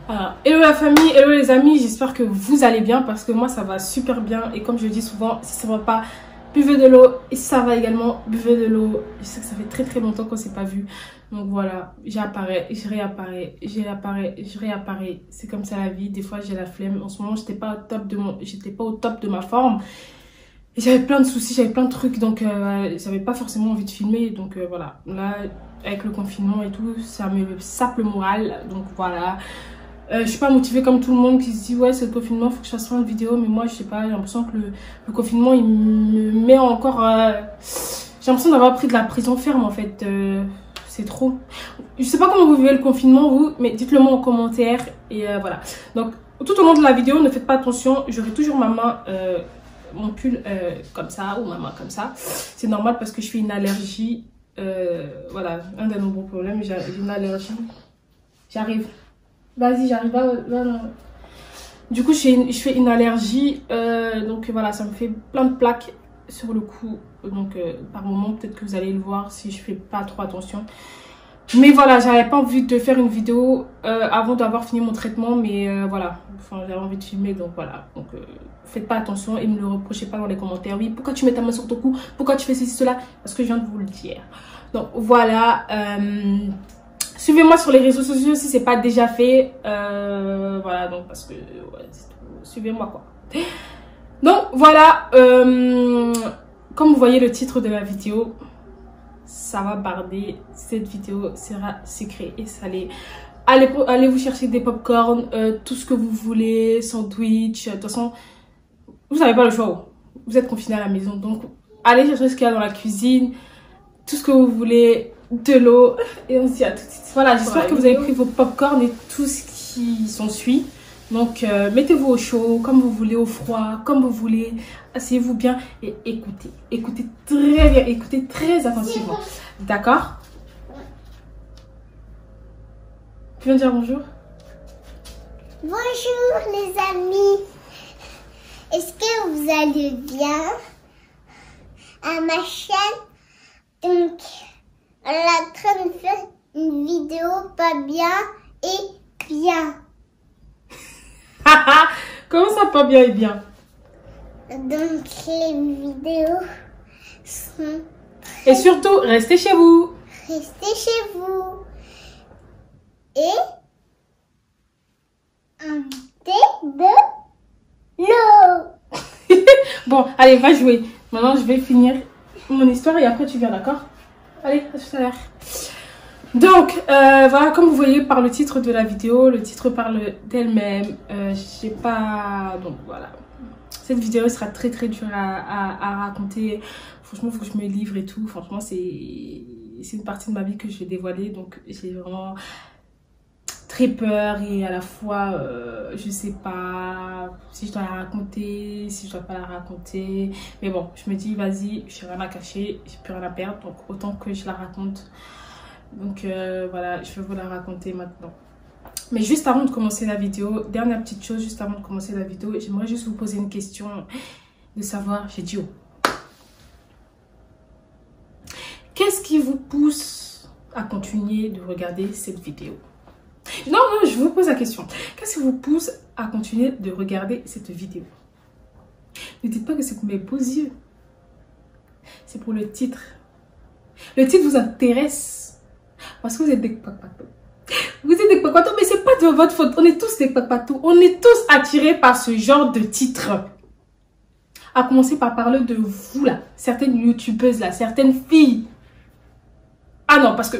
Hello la famille, hello les amis, j'espère que vous allez bien parce que moi ça va super bien et comme je le dis souvent, si ça va pas, buvez de l'eau et si ça va également, buvez de l'eau. Je sais que ça fait très longtemps qu'on s'est pas vu, donc voilà, j'apparais, je réapparais, je réapparais, c'est comme ça la vie, des fois j'ai la flemme. En ce moment j'étais pas au top de ma forme et j'avais plein de soucis, j'avais plein de trucs, donc j'avais pas forcément envie de filmer, donc voilà, là avec le confinement et tout, ça me sape le moral, donc voilà. Je suis pas motivée comme tout le monde qui se dit ouais c'est le confinement, faut que je fasse plein de vidéos, mais moi je sais pas, j'ai l'impression que le confinement il me met encore j'ai l'impression d'avoir pris de la prison ferme en fait, c'est trop. Je sais pas comment vous vivez le confinement vous, mais dites-le moi en commentaire et voilà. Donc tout au long de la vidéo ne faites pas attention, j'aurai toujours ma main mon pull comme ça ou ma main comme ça, c'est normal parce que je fais une allergie, voilà, un de nos gros problèmes, j'ai une allergie, j'arrive. Vas-y, j'arrive à... Du coup, je fais une allergie. Donc voilà, ça me fait plein de plaques sur le cou. Donc par moment, peut-être que vous allez le voir si je fais pas trop attention. Mais voilà, j'avais pas envie de faire une vidéo avant d'avoir fini mon traitement. Mais voilà, enfin, j'avais envie de filmer. Donc voilà, donc faites pas attention et me le reprochez pas dans les commentaires. Oui, pourquoi tu mets ta main sur ton cou? Pourquoi tu fais ceci, cela? Parce que je viens de vous le dire. Donc voilà... Suivez-moi sur les réseaux sociaux si c'est pas déjà fait. Voilà, donc parce que ouais, suivez-moi quoi. Donc voilà, comme vous voyez le titre de la vidéo, ça va barder. Cette vidéo sera sucrée et salée. Allez vous chercher des popcorn, tout ce que vous voulez, sandwich. De toute façon, vous n'avez pas le choix. Vous êtes confinés à la maison, donc allez chercher ce qu'il y a dans la cuisine, tout ce que vous voulez. De l'eau et on se dit à tout de suite. Voilà, j'espère que vous avez pris vos popcorn et tout ce qui s'ensuit. Donc mettez-vous au chaud, comme vous voulez, au froid, comme vous voulez. Asseyez-vous bien et écoutez. Écoutez très bien, écoutez très attentivement. D'accord? Tu viens dire bonjour? Bonjour les amis. Est-ce que vous allez bien? À ma chaîne, donc... on est en train de faire une vidéo pas bien et bien. Comment ça pas bien et bien? Donc les vidéos sont... Et surtout, restez chez vous. Restez chez vous. Et invitez de l'eau. Bon, allez, va jouer. Maintenant, je vais finir mon histoire et après tu viens, d'accord? Allez, à tout à l'heure. Donc, voilà, comme vous voyez par le titre de la vidéo, le titre parle d'elle-même. J'ai pas... Donc, voilà. Cette vidéo sera très dure à raconter. Franchement, il faut que je me livre et tout. Franchement, c'est une partie de ma vie que je vais dévoiler. Donc, j'ai vraiment très peur et à la fois, je sais pas si je dois la raconter, si je dois pas la raconter. Mais bon, je me dis, vas-y, j'ai rien à cacher, j'ai plus rien à perdre. Donc, autant que je la raconte. Donc, voilà, je vais vous la raconter maintenant. Mais juste avant de commencer la vidéo, dernière petite chose, juste avant de commencer la vidéo, j'aimerais juste vous poser une question de savoir, j'ai dit, qu'est-ce qui vous pousse à continuer de regarder cette vidéo? Non, je vous pose la question. Qu'est-ce qui vous pousse à continuer de regarder cette vidéo? Ne dites pas que c'est pour mes beaux yeux. C'est pour le titre. Le titre vous intéresse. Parce que vous êtes des kpakpato. Vous êtes des kpakpato, mais c'est pas de votre faute. On est tous des kpakpato. On est tous attirés par ce genre de titre. À commencer par parler de vous là. Certaines youtubeuses là. Certaines filles. Ah non, parce que...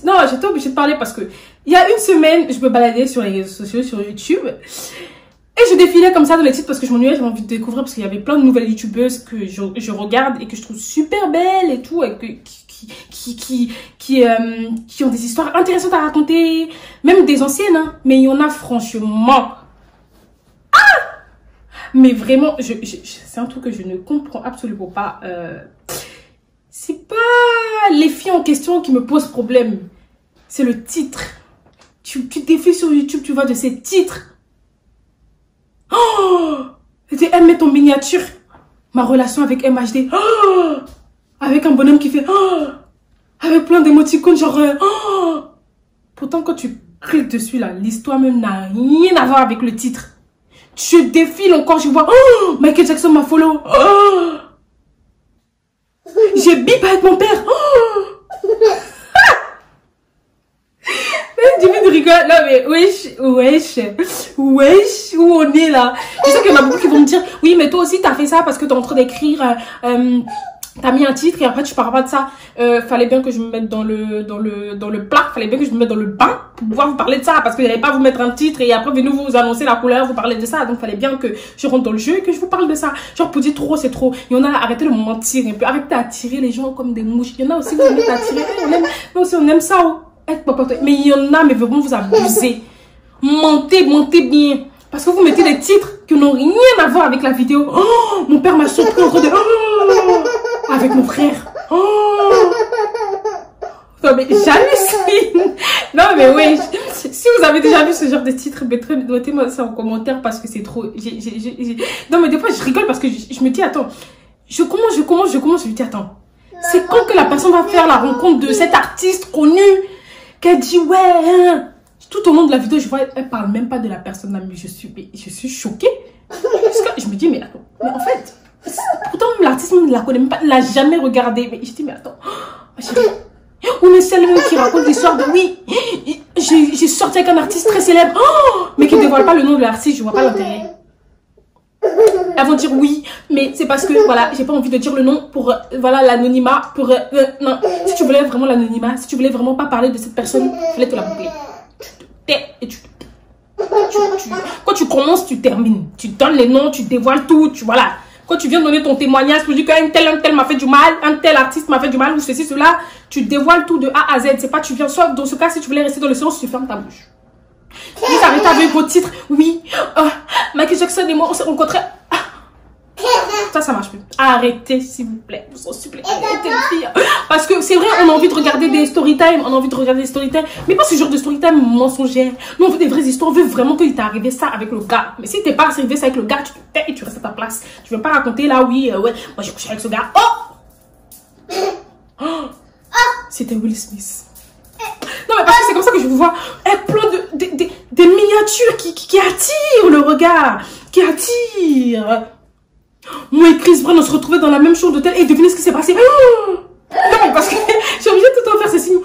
non, j'étais obligée de parler parce que... il y a une semaine, je me baladais sur les réseaux sociaux, sur YouTube. Et je défilais comme ça dans les titres parce que je m'ennuyais, j'avais envie de découvrir. Parce qu'il y avait plein de nouvelles youtubeuses que je regarde et que je trouve super belles et tout. Et qui ont des histoires intéressantes à raconter. Même des anciennes, hein. Mais il y en a franchement... Ah! Mais vraiment, c'est un truc que je ne comprends absolument pas. C'est pas les filles en question qui me posent problème. C'est le titre. Tu défiles sur YouTube, tu vois de ces titres. Oh! Elle met ton miniature. Ma relation avec MHD. Oh! Avec un bonhomme qui fait... Oh! Avec plein d'émoticônes genre... Oh! Pourtant, quand tu clique dessus là. L'histoire même n'a rien à voir avec le titre. Je défile encore, je vois, oh, Michael Jackson m'a follow. Oh, j'ai bip avec mon père. Oh. David rigole. Non mais wesh, où on est là? Je sais qu'il y en a beaucoup qui vont me dire, oui mais toi aussi t'as fait ça parce que t'es en train d'écrire, t'as mis un titre et après tu parles pas de ça. Fallait bien que je me mette dans le plat, fallait bien que je me mette dans le bain pour pouvoir vous parler de ça parce que j'allais pas vous mettre un titre et après venez vous annoncer la couleur, vous parler de ça. Donc fallait bien que je rentre dans le jeu et que je vous parle de ça. Genre pour dire trop c'est trop. Il y en a, arrêtez de mentir un peu, arrêtez d'attirer les gens comme des mouches. Il y en a aussi vous mettez à attirer, nous aussi on aime ça. Oh. Mais il y en a, mais vraiment vous abusez. Mentez bien. Parce que vous mettez des titres qui n'ont rien à voir avec la vidéo. Oh, mon père m'a surpris en train de... Oh, avec mon frère. Oh. Non mais j'hallucine. Non mais oui. Si vous avez déjà vu ce genre de titre, mettez-moi ça en commentaire parce que c'est trop... Non mais des fois je rigole parce que je me dis, attends. Je commence. Je me dis, attends. C'est quand que la personne va faire la rencontre de cet artiste connu qu'elle dit, ouais... Tout au long de la vidéo, je vois, elle parle même pas de la personne là, mais je suis choquée. Parce que je me dis, mais attends, mais en fait, pourtant l'artiste ne la connaît même pas, elle l'a jamais regardé. Mais je dis, mais attends, ou mais c'est le qui raconte l'histoire de, oui, j'ai sorti avec un artiste très célèbre, mais qui ne dévoile pas le nom de l'artiste, je vois pas l'intérêt. Elles vont dire oui, mais c'est parce que voilà, j'ai pas envie de dire le nom pour voilà l'anonymat, pour non, si tu voulais vraiment l'anonymat, si tu voulais vraiment pas parler de cette personne, il fallait te la boucler. Et quand tu commences, tu termines. Tu donnes les noms, tu dévoiles tout, voilà. Quand tu viens donner ton témoignage, tu dis qu'un tel m'a fait du mal, un tel artiste m'a fait du mal, ou ceci, cela, tu dévoiles tout de A à Z. C'est pas tu viens, soit dans ce cas, si tu voulais rester dans le silence, tu fermes ta bouche. Vous arrêtez avec vos titres, oui, Michael Jackson et moi, on s'est rencontrés. Ça marche plus. Arrêtez, s'il vous plaît. Je vous en supplie. Arrêtez, les filles. Parce que c'est vrai, on a envie de regarder des story time. Mais pas ce genre de story time mensongère. Nous, on veut des vraies histoires. On veut vraiment qu'il t'est arrivé ça avec le gars. Mais si t'es pas arrivé ça avec le gars, tu te tais et tu restes à ta place. Tu viens pas raconter là, oui, ouais, moi j'ai couché avec ce gars. C'était Will Smith. Non, mais parce que c'est comme ça que je vous vois. Plein des miniatures qui attirent le regard. Qui attirent. Moi et Chris Brown, on se retrouvait dans la même chambre d'hôtel et devinez ce qui s'est passé. Non, parce que j'ai obligé de tout le temps faire ces signes.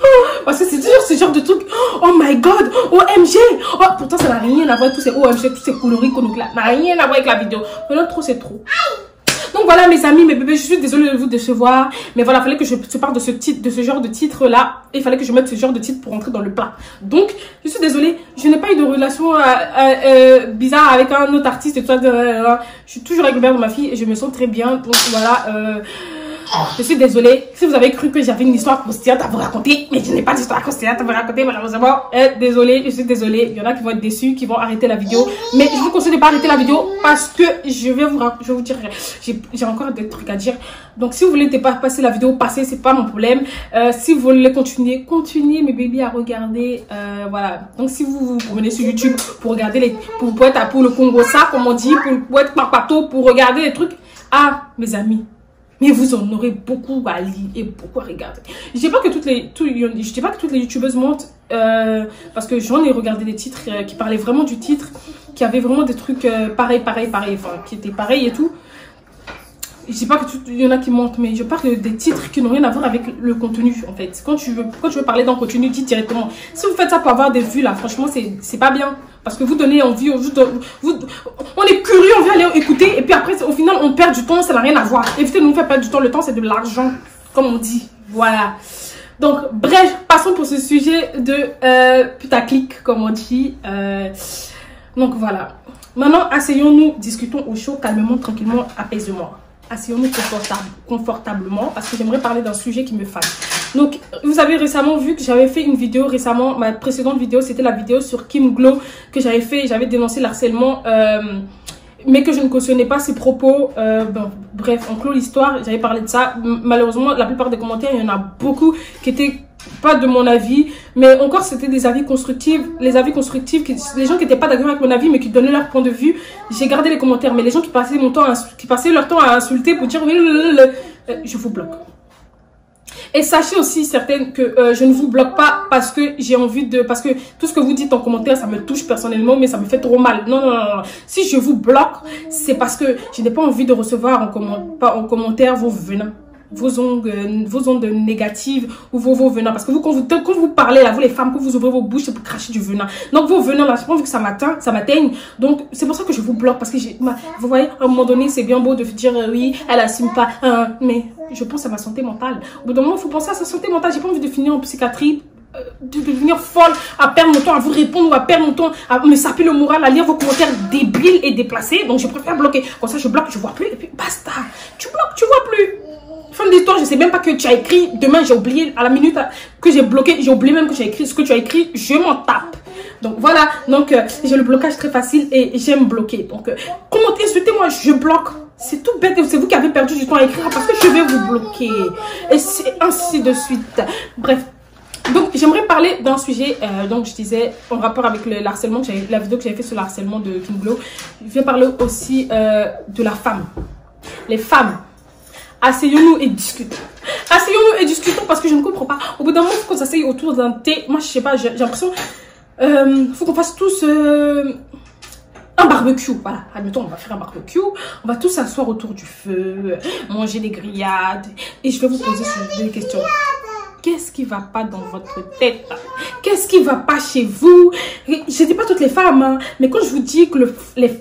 Parce que c'est toujours ce genre de truc. Oh my god, OMG. Oh, pourtant, ça n'a rien à voir avec tous ces OMG, tous ces coloris qu'on nous claque. Ça n'a rien à voir avec la vidéo. Maintenant, trop, c'est trop. Donc voilà mes amis, mes bébés, je suis désolée de vous décevoir. Mais voilà, il fallait que je te parle de ce genre de titre là. Et il fallait que je mette ce genre de titre pour entrer dans le plat. Donc, je suis désolée, je n'ai pas eu de relation bizarre avec un autre artiste et tout ça. Je suis toujours avec le père de ma fille et je me sens très bien. Donc voilà, je suis désolée. Si vous avez cru que j'avais une histoire croustillante à vous raconter, mais je n'ai pas d'histoire croustillante à vous raconter malheureusement. Désolée, je suis désolée. Il y en a qui vont être déçus, qui vont arrêter la vidéo. Mais je vous conseille de ne pas arrêter la vidéo parce que je vais vous dire, j'ai encore des trucs à dire. Donc si vous voulez pas passer la vidéo, passez, c'est pas mon problème. Si vous voulez continuer mes bébés à regarder. Voilà. Donc si vous vous promenez sur YouTube pour regarder pour le Congo ça, comme on dit, pour être parpato, pour regarder les trucs. Ah, mes amis. Mais vous en aurez beaucoup à lire et beaucoup à regarder. Je dis pas que toutes les youtubeuses mentent parce que j'en ai regardé des titres qui parlaient vraiment du titre, qui avaient vraiment des trucs pareils, enfin qui étaient pareils et tout. Je dis pas qu'il y en a qui mentent, mais je parle des titres qui n'ont rien à voir avec le contenu en fait. Quand tu veux parler d'un contenu, dis directement. Si vous faites ça pour avoir des vues là, franchement c'est pas bien. Parce que vous donnez envie, on est curieux, on veut aller écouter et puis après au final on perd du temps, ça n'a rien à voir. Évitez de nous faire perdre du temps, le temps c'est de l'argent, comme on dit. Voilà. Donc bref, passons pour ce sujet de putaclic, comme on dit. Donc voilà. Maintenant, asseyons-nous, discutons au chaud, calmement, tranquillement, apaisement. Asseyons-nous confortablement parce que j'aimerais parler d'un sujet qui me fâche. Donc, vous avez récemment vu que j'avais fait une vidéo récemment. Ma précédente vidéo, c'était la vidéo sur Kim Glow que j'avais fait. J'avais dénoncé l'harcèlement, mais que je ne cautionnais pas ses propos. Bon, bref, on clôt l'histoire. J'avais parlé de ça. Malheureusement, la plupart des commentaires, il y en a beaucoup qui étaient pas de mon avis, mais encore c'était des avis constructifs. Les avis constructifs, les gens qui n'étaient pas d'accord avec mon avis mais qui donnaient leur point de vue, j'ai gardé les commentaires. Mais les gens qui passaient leur temps à insulter pour dire je vous bloque. Et sachez aussi certaines que je ne vous bloque pas parce que j'ai envie de... Parce que tout ce que vous dites en commentaire, ça me touche personnellement, mais ça me fait trop mal. Non, non, non, non. Si je vous bloque, c'est parce que je n'ai pas envie de recevoir en commentaire vos venins. Vos ondes négatives ou vos venins. Parce que vous, quand vous parlez, là, vous les femmes, quand vous ouvrez vos bouches, c'est pour cracher du venin. Donc, vos venins, là, j'ai pas envie que ça m'atteigne. Donc, c'est pour ça que je vous bloque. Parce que, vous voyez, à un moment donné, c'est bien beau de dire, oui, elle assume pas. Mais je pense à ma santé mentale. Au bout d'un moment, il faut penser à sa santé mentale. J'ai pas envie de finir en psychiatrie, de devenir folle, à perdre mon temps, à vous répondre ou à perdre mon temps, à me saper le moral, à lire vos commentaires débiles et déplacés. Donc, je préfère bloquer. Comme ça, je bloque, je vois plus. Et puis, basta. Tu bloques, tu vois plus. Fin de l'histoire, je sais même pas que tu as écrit. Demain, j'ai oublié à la minute que j'ai bloqué. J'ai oublié même que j'ai écrit ce que tu as écrit. Je m'en tape. Donc voilà. Donc j'ai le blocage très facile et j'aime bloquer. Donc commentez, insultez-moi, je bloque. C'est tout bête. C'est vous qui avez perdu du temps à écrire parce que je vais vous bloquer. Et c'est ainsi de suite. Bref. Donc j'aimerais parler d'un sujet. Donc je disais en rapport avec le harcèlement, la vidéo que j'avais fait sur le harcèlement de King Glow. Je vais parler aussi de la femme. Les femmes. Asseyons-nous et discutons. Asseyons-nous et discutons parce que je ne comprends pas. Au bout d'un moment, il faut qu'on s'asseye autour d'un thé. Moi, je sais pas, j'ai l'impression... faut qu'on fasse tous un barbecue. Voilà, admettons, on va faire un barbecue. On va tous s'asseoir autour du feu, manger des grillades. Et je vais vous poser des questions. Qu'est-ce qui va pas dans votre tête? Qu'est-ce qui va pas chez vous? Je dis pas toutes les femmes, hein, mais quand je vous dis que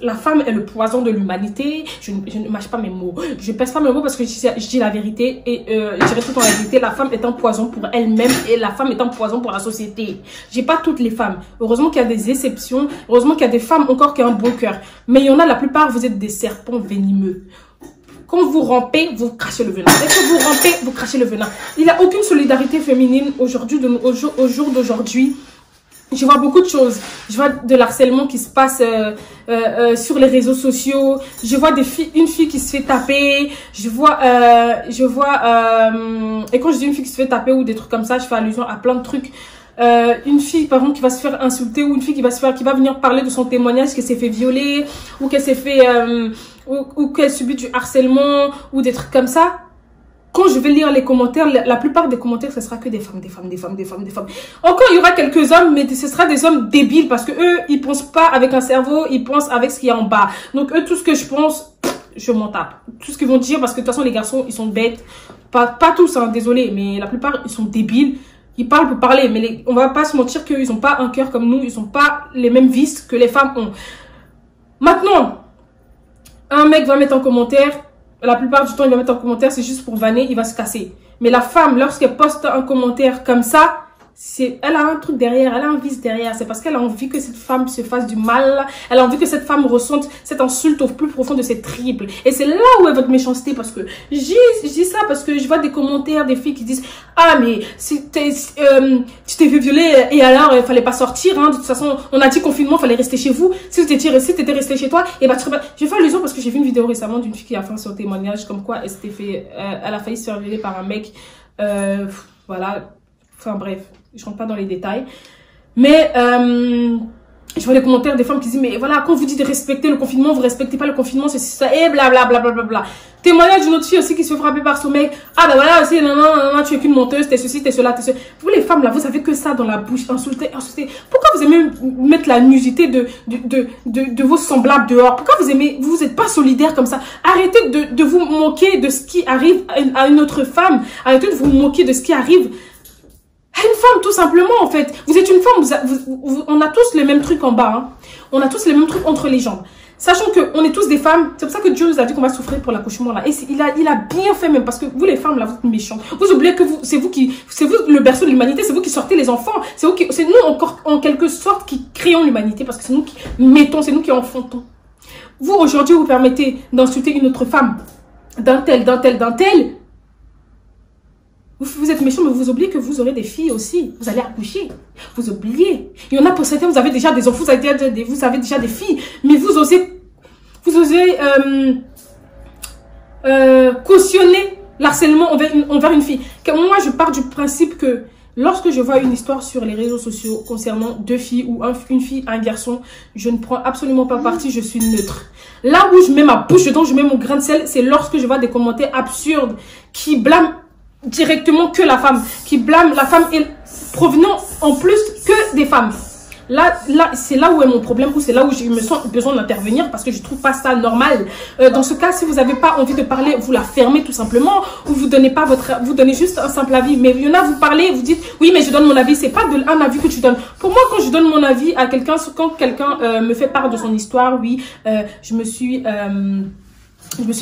la femme est le poison de l'humanité, je ne mâche pas mes mots. Je pèse pas mes mots parce que je dis la vérité et je dirais tout en vérité. La femme est un poison pour elle-même et la femme est un poison pour la société. J'ai pas toutes les femmes. Heureusement qu'il y a des exceptions. Heureusement qu'il y a des femmes encore qui ont un bon cœur. Mais il y en a, la plupart, vous êtes des serpents venimeux. Quand vous rampez, vous crachez le venin. Dès que vous rampez, vous crachez le venin. Il n'y a aucune solidarité féminine aujourd'hui, au jour d'aujourd'hui. Je vois beaucoup de choses. Je vois de l'harcèlement qui se passe sur les réseaux sociaux. Je vois une fille qui se fait taper. Je vois et quand je dis une fille qui se fait taper ou des trucs comme ça, je fais allusion à plein de trucs. Une fille par exemple qui va se faire insulter ou une fille qui va venir parler de son témoignage qu'elle s'est fait violer ou qu'elle s'est fait ou qu'elle subit du harcèlement ou des trucs comme ça. Quand je vais lire les commentaires, la plupart des commentaires, ce sera que des femmes. Encore, il y aura quelques hommes, mais ce sera des hommes débiles parce que eux, ils pensent pas avec un cerveau, ils pensent avec ce qu'il y a en bas. Donc eux, tout ce que je pense, je m'en tape. Tout ce qu'ils vont dire, parce que de toute façon, les garçons, ils sont bêtes. Pas tous, hein, désolé, mais la plupart, ils sont débiles. Ils parlent pour parler, mais on va pas se mentir qu'ils n'ont pas un cœur comme nous, ils n'ont pas les mêmes vices que les femmes ont. Maintenant, un mec va mettre en commentaire, la plupart du temps il va mettre en commentaire, c'est juste pour vanner, il va se casser. Mais la femme, lorsqu'elle poste un commentaire comme ça, elle a un truc derrière, elle a un vice derrière. C'est parce qu'elle a envie que cette femme se fasse du mal. Elle a envie que cette femme ressente cette insulte au plus profond de ses triples. Et c'est là où est votre méchanceté. Parce que je dis ça parce que je vois des commentaires des filles qui disent « Ah mais tu t'es fait violer et alors il fallait pas sortir. Hein. De toute façon, on a dit confinement, il fallait rester chez vous. Si tu étais resté chez toi, et bah tu serais pas... » Je fais allusion parce que j'ai vu une vidéo récemment d'une fille qui a fait son témoignage comme quoi elle a failli se faire violer par un mec. Voilà. Enfin bref, je rentre pas dans les détails. Mais je vois les commentaires des femmes qui disent mais voilà, quand vous dites de respecter le confinement, vous respectez pas le confinement, c'est ça, et blablabla. Bla. Témoignage d'une autre fille aussi qui se fait frapper par son mec. Ah bah voilà aussi, non, tu es qu'une menteuse, t'es ceci, t'es cela, t'es cela. Vous les femmes là, vous avez que ça dans la bouche, insulter. Pourquoi vous aimez mettre la nudité de vos semblables dehors? Pourquoi vous êtes pas solidaires comme ça? Arrêtez de vous moquer de ce qui arrive à une autre femme. Arrêtez de vous moquer de ce qui arrive à une femme, tout simplement, en fait. Vous êtes une femme, on a tous les mêmes trucs en bas. Hein. On a tous les mêmes trucs entre les jambes. Sachant qu'on est tous des femmes, c'est pour ça que Dieu nous a dit qu'on va souffrir pour l'accouchement là. Et il a bien fait même, parce que vous les femmes là, vous êtes méchantes. Vous oubliez que c'est vous le berceau de l'humanité, c'est vous qui sortez les enfants. C'est nous encore, en quelque sorte, qui créons l'humanité, parce que c'est nous qui mettons, c'est nous qui enfantons. Vous, aujourd'hui, vous permettez d'insulter une autre femme, d'un tel. Vous êtes méchant, mais vous oubliez que vous aurez des filles aussi. Vous allez accoucher. Vous oubliez. Il y en a pour certains, vous avez déjà des enfants, vous avez déjà des filles. Mais vous osez cautionner l'harcèlement envers une fille. Moi, je pars du principe que lorsque je vois une histoire sur les réseaux sociaux concernant deux filles ou une fille, un garçon, je ne prends absolument pas parti, je suis neutre. Là où je mets ma bouche dedans, je mets mon grain de sel, c'est lorsque je vois des commentaires absurdes qui blâment directement que la femme, qui blâme la femme et provenant en plus que des femmes. Là c'est là où est mon problème, où c'est là où je me sens besoin d'intervenir parce que je trouve pas ça normal. Dans ce cas, si vous n'avez pas envie de parler, vous la fermez tout simplement, ou vous donnez pas vous donnez juste un simple avis. Mais il y en a, vous parlez, vous dites oui mais je donne mon avis, c'est pas un avis que tu donnes. Pour moi, quand je donne mon avis à quelqu'un, quand quelqu'un me fait part de son histoire, oui, je me suis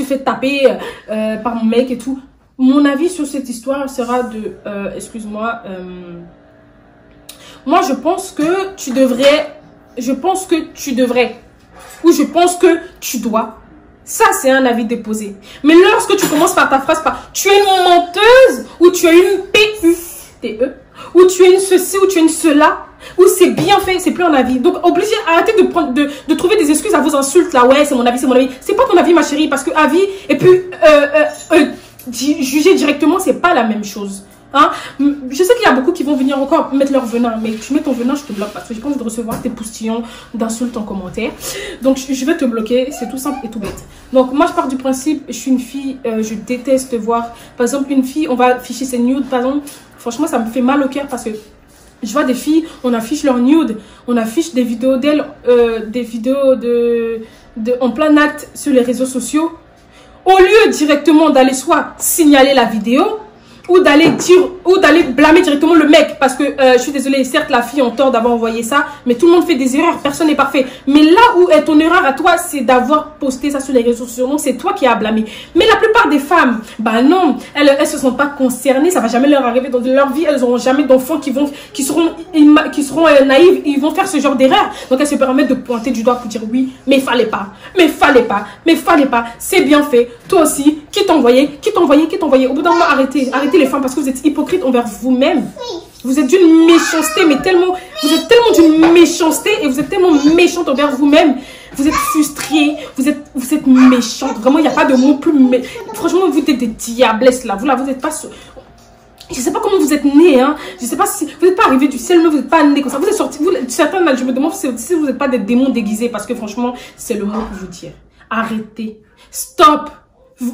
fait taper par mon mec et tout. Mon avis sur cette histoire sera de, excuse-moi, moi je pense que tu devrais, ou je pense que tu dois. Ça, c'est un avis déposé. Mais lorsque tu commences par ta phrase par tu es une menteuse, ou tu es une PUTE, ou tu es une ceci, ou tu es une cela, ou c'est bien fait, c'est plus un avis. Donc, obligé, arrêtez de trouver des excuses à vos insultes là. Ouais, c'est mon avis, c'est mon avis. C'est pas ton avis, ma chérie, parce que avis, et puis, juger directement, c'est pas la même chose. Hein? Je sais qu'il y a beaucoup qui vont venir encore mettre leur venin, mais tu mets ton venin, je te bloque parce que j'ai pas envie de recevoir tes poustillons d'insultes en commentaire. Donc je vais te bloquer, c'est tout simple et tout bête. Donc moi je pars du principe, je suis une fille, je déteste voir, par exemple une fille, on va afficher ses nudes, par exemple, franchement ça me fait mal au cœur parce que je vois des filles, on affiche leurs nudes, on affiche des vidéos d'elles, des vidéos en plein acte sur les réseaux sociaux. Au lieu directement d'aller soit signaler la vidéo, ou d'aller blâmer directement le mec, parce que je suis désolée, certes la fille a tort d'avoir envoyé ça, mais tout le monde fait des erreurs, personne n'est parfait. Mais là où est ton erreur à toi, c'est d'avoir posté ça sur les réseaux sociaux. Donc c'est toi qui as blâmé. Mais la plupart des femmes, bah non, elles se sont pas concernées, ça va jamais leur arriver dans leur vie, elles n'auront jamais d'enfants qui seront naïves, ils vont faire ce genre d'erreur. Donc elles se permettent de pointer du doigt pour dire oui, mais fallait pas, c'est bien fait, toi aussi, qui t'a envoyé. Au bout d'un moment, arrêtez les femmes parce que vous êtes hypocrites envers vous-même. Vous êtes d'une méchanceté, mais tellement, vous êtes tellement d'une méchanceté et vous êtes tellement méchante envers vous-même. Vous êtes frustrée, vous êtes méchante. Vraiment, il n'y a pas de mot plus franchement, vous êtes des diablesses là. Vous n'êtes pas je sais pas comment vous êtes nés, hein. Je sais pas si vous n'êtes pas arrivé du ciel, mais vous n'êtes pas nés comme ça. Vous êtes sortis, certains, je me demande si vous n'êtes pas des démons déguisés parce que franchement, c'est le mot pour vous dire. Arrêtez. Stop.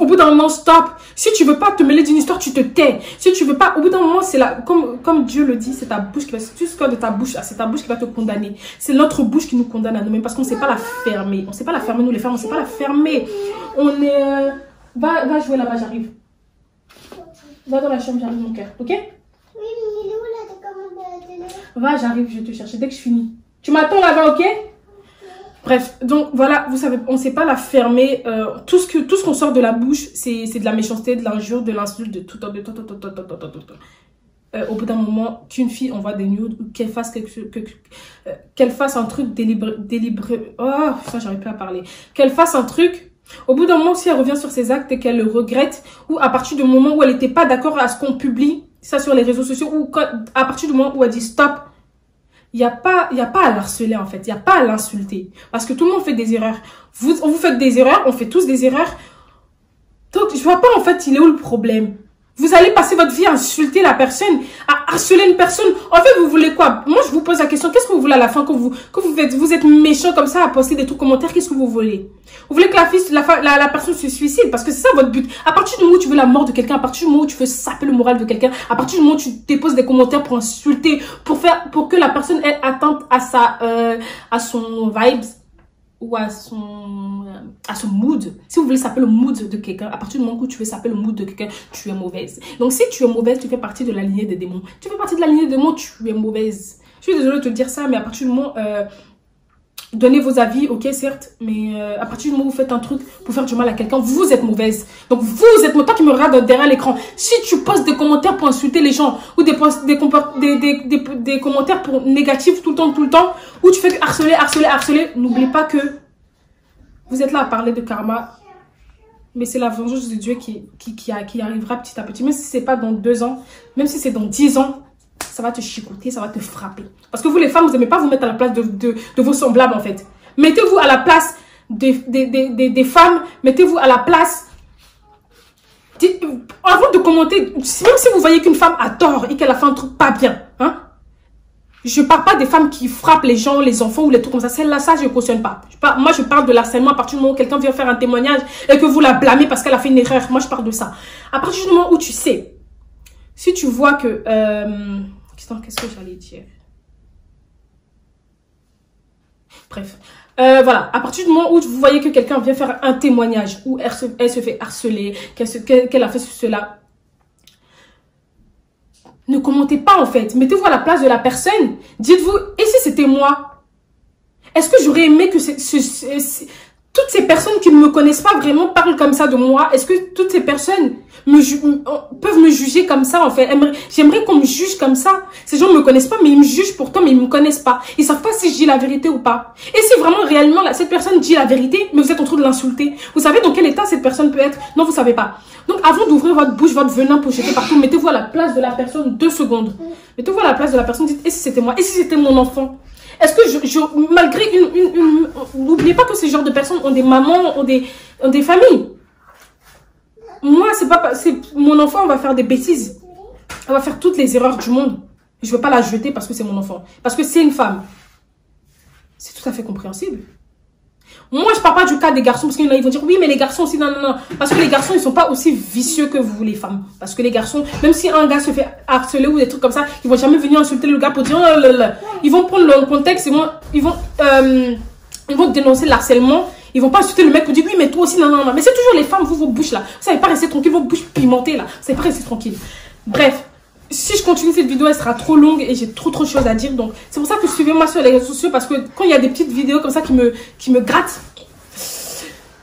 Au bout d'un moment, stop. Si tu veux pas te mêler d'une histoire, tu te tais. Si tu veux pas, au bout d'un moment, c'est comme Dieu le dit, c'est ta bouche qui va, tout ce qu'il y a de ta bouche, c'est ta bouche qui va te condamner. C'est notre bouche qui nous condamne à nous-mêmes parce qu'on ne sait pas la fermer. On ne sait pas la fermer, nous les femmes, on ne sait pas la fermer. On est, va jouer là-bas, j'arrive. Va dans la chambre, j'arrive mon cœur, ok? Oui, mais il est où là, de commander à la télé? Va, j'arrive, je vais te chercher dès que je finis. Tu m'attends là-bas, ok? Bref, donc voilà, vous savez, on ne sait pas la fermer. Tout ce qu'on sort de la bouche, c'est de la méchanceté, de l'injure, de l'insulte, de tout. Au bout d'un moment, qu'une fille envoie des nudes, qu'elle fasse qu'elle fasse un truc délibéré. Oh, ça, j'arrive plus à parler. Qu'elle fasse un truc. Au bout d'un moment, si elle revient sur ses actes et qu'elle le regrette, ou à partir du moment où elle n'était pas d'accord à ce qu'on publie ça sur les réseaux sociaux, ou à partir du moment où elle dit stop. Il n'y a pas à l'harceler en fait, il n'y a pas à l'insulter. Parce que tout le monde fait des erreurs. Vous faites des erreurs, on fait tous des erreurs. Donc je vois pas en fait, il est où le problème? Vous allez passer votre vie à insulter la personne, à harceler une personne. En fait, vous voulez quoi? Moi, je vous pose la question, qu'est-ce que vous voulez à la fin quand vous êtes méchant comme ça à poster des trucs commentaires, qu'est-ce que vous voulez? Vous voulez que la personne se suicide parce que c'est ça votre but. À partir du moment où tu veux la mort de quelqu'un, à partir du moment où tu veux saper le moral de quelqu'un, à partir du moment où tu déposes des commentaires pour insulter, pour que la personne ait atteinte à son vibes, ou à son mood. Si vous voulez saper le mood de quelqu'un, à partir du moment où tu veux saper le mood de quelqu'un, tu es mauvaise. Donc si tu es mauvaise, tu fais partie de la lignée des démons. Tu fais partie de la lignée des démons, tu es mauvaise. Je suis désolée de te dire ça, mais à partir du moment... donnez vos avis, ok, certes, mais à partir du moment où vous faites un truc pour faire du mal à quelqu'un, vous êtes mauvaise. Donc vous êtes, toi qui me regarde derrière l'écran, si tu postes des commentaires pour insulter les gens, ou des commentaires pour négatifs tout le temps, ou tu fais harceler, n'oublie pas que vous êtes là à parler de karma, mais c'est la vengeance de Dieu qui arrivera petit à petit, même si c'est pas dans 2 ans, même si c'est dans 10 ans, ça va te chicoter, ça va te frapper. Parce que vous les femmes, vous n'aimez pas vous mettre à la place de vos semblables en fait. Mettez-vous à la place des femmes, mettez-vous à la place... Avant de commenter, même si vous voyez qu'une femme a tort et qu'elle a fait un truc pas bien, hein, je parle pas des femmes qui frappent les gens, les enfants ou les trucs comme ça. Celle-là, ça, je ne cautionne pas. Moi, je parle de l'harcèlement à partir du moment où quelqu'un vient faire un témoignage et que vous la blâmez parce qu'elle a fait une erreur. Moi, je parle de ça. À partir du moment où tu sais si tu vois que... qu'est-ce que j'allais dire? Bref. Voilà, à partir du moment où vous voyez que quelqu'un vient faire un témoignage, où elle se fait harceler, qu'elle a fait cela, ne commentez pas en fait. Mettez-vous à la place de la personne. Dites-vous, et si c'était moi? Est-ce que j'aurais aimé que toutes ces personnes qui ne me connaissent pas vraiment parlent comme ça de moi? Est-ce que toutes ces personnes peuvent me juger comme ça en fait? J'aimerais qu'on me juge comme ça. Ces gens ne me connaissent pas, mais ils me jugent pourtant, mais ils ne me connaissent pas. Ils ne savent pas si je dis la vérité ou pas. Et si vraiment réellement cette personne dit la vérité, mais vous êtes en train de l'insulter, vous savez dans quel état cette personne peut être? Non, vous ne savez pas. Donc avant d'ouvrir votre bouche, votre venin pour jeter partout, mettez-vous à la place de la personne 2 secondes. Mettez-vous à la place de la personne, dites, et si c'était moi? Et si c'était mon enfant? Est-ce que malgré n'oubliez pas que ce genre de personnes ont des mamans, ont des familles. Moi, c'est mon enfant, on va faire des bêtises. On va faire toutes les erreurs du monde. Je ne veux pas la jeter parce que c'est mon enfant. Parce que c'est une femme. C'est tout à fait compréhensible. Moi, je ne parle pas du cas des garçons, parce qu'il y en a, ils vont dire, oui, mais les garçons aussi, non, non, non. Parce que les garçons, ils ne sont pas aussi vicieux que vous, les femmes. Parce que les garçons, même si un gars se fait harceler ou des trucs comme ça, ils ne vont jamais venir insulter le gars pour dire, oh là là. Ils vont prendre le contexte, ils vont dénoncer le harcèlement. Ils vont pas insulter le mec pour dire, oui, mais toi aussi, non, non, non. Mais c'est toujours les femmes, vos bouches là. Vous savez pas rester tranquille, vos bouches pimentées là. Vous savez pas rester tranquille. Bref. Si je continue cette vidéo, elle sera trop longue et j'ai trop de choses à dire. Donc, c'est pour ça que suivez-moi sur les réseaux sociaux. Parce que quand il y a des petites vidéos comme ça qui me grattent,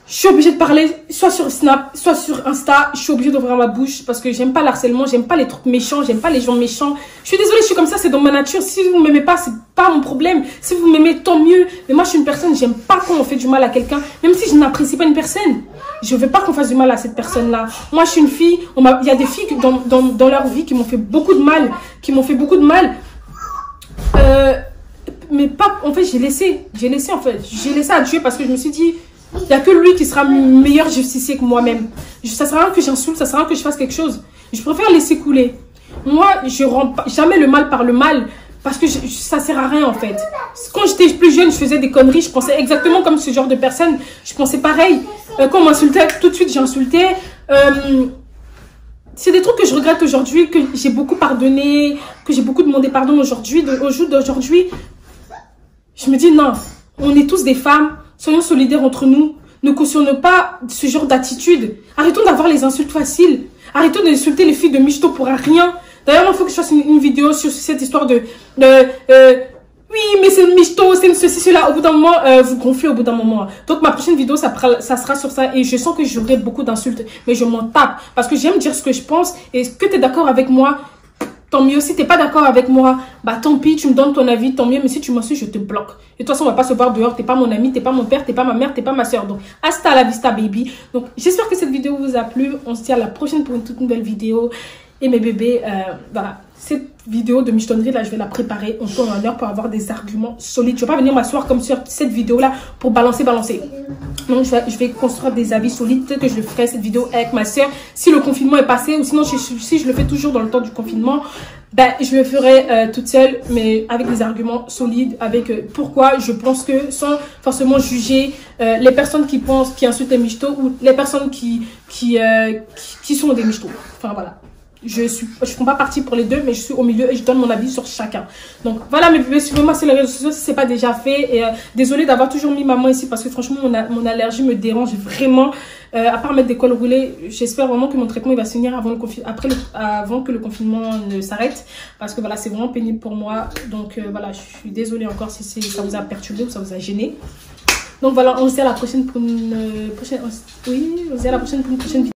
je suis obligée de parler soit sur Snap, soit sur Insta. Je suis obligée d'ouvrir ma bouche parce que j'aime pas l'harcèlement, j'aime pas les trucs méchants, j'aime pas les gens méchants. Je suis désolée, je suis comme ça, c'est dans ma nature. Si vous m'aimez pas, c'est pas mon problème. Si vous m'aimez, tant mieux. Mais moi, je suis une personne, j'aime pas quand on fait du mal à quelqu'un. Même si je n'apprécie pas une personne, je veux pas qu'on fasse du mal à cette personne-là. Moi, je suis une fille, il y a des filles dans leur vie qui m'ont fait beaucoup de mal, mais pas, en fait, j'ai laissé à Dieu parce que je me suis dit, il n'y a que lui qui sera meilleur justicier que moi-même. Ça sert à rien que j'insulte, ça sert à rien que je fasse quelque chose. Je préfère laisser couler. Moi, je ne rends jamais le mal par le mal parce que ça sert à rien en fait. Quand j'étais plus jeune, je faisais des conneries, je pensais exactement comme ce genre de personne. Je pensais pareil. Quand on m'insultait, tout de suite j'ai insulté. C'est des trucs que je regrette aujourd'hui, que j'ai beaucoup pardonné, que j'ai beaucoup demandé pardon aujourd'hui, au jour d'aujourd'hui. Je me dis non, on est tous des femmes. Soyons solidaires entre nous. Ne cautionnons pas ce genre d'attitude. Arrêtons d'avoir les insultes faciles. Arrêtons d'insulter les filles de michto pour rien. D'ailleurs, il faut que je fasse une vidéo sur cette histoire de oui, mais c'est une michto, c'est une ceci, cela. Au bout d'un moment, vous gonflez au bout d'un moment. Donc, ma prochaine vidéo, ça sera sur ça. Et je sens que j'aurai beaucoup d'insultes. Mais je m'en tape. Parce que j'aime dire ce que je pense. Et que tu es d'accord avec moi, tant mieux. Si tu n'es pas d'accord avec moi, bah tant pis, tu me donnes ton avis, tant mieux. Mais si tu m'insultes, je te bloque. Et de toute façon, on va pas se voir dehors. Tu n'es pas mon ami, tu n'es pas mon père, tu n'es pas ma mère, tu n'es pas ma soeur. Donc, hasta la vista, baby. Donc, j'espère que cette vidéo vous a plu. On se dit à la prochaine pour une toute nouvelle vidéo. Et mes bébés, voilà. Cette vidéo de michetonnerie, là, je vais la préparer en temps et en heure pour avoir des arguments solides. Je ne vais pas venir m'asseoir comme sur cette vidéo-là pour balancer. Donc, je vais construire des avis solides. Peut-être que je ferai cette vidéo avec ma soeur si le confinement est passé. Ou sinon, si je le fais toujours dans le temps du confinement, ben, je le ferai toute seule, mais avec des arguments solides. Avec pourquoi je pense que, sans forcément juger les personnes qui insultent les michtos ou les personnes qui sont des michtos. Enfin, voilà. Je ne prends pas parti pour les deux, mais je suis au milieu et je donne mon avis sur chacun. Donc voilà mes bébés, suivez-moi sur les réseaux sociaux si ce n'est pas déjà fait. Et désolée d'avoir toujours mis maman ici parce que franchement mon allergie me dérange vraiment. À part mettre des cols roulés, j'espère vraiment que mon traitement il va se finir avant que le confinement ne s'arrête. Parce que voilà, c'est vraiment pénible pour moi. Donc voilà, je suis désolée encore si ça vous a perturbé ou ça vous a gêné. Donc voilà, on se dit à la prochaine pour une prochaine vidéo.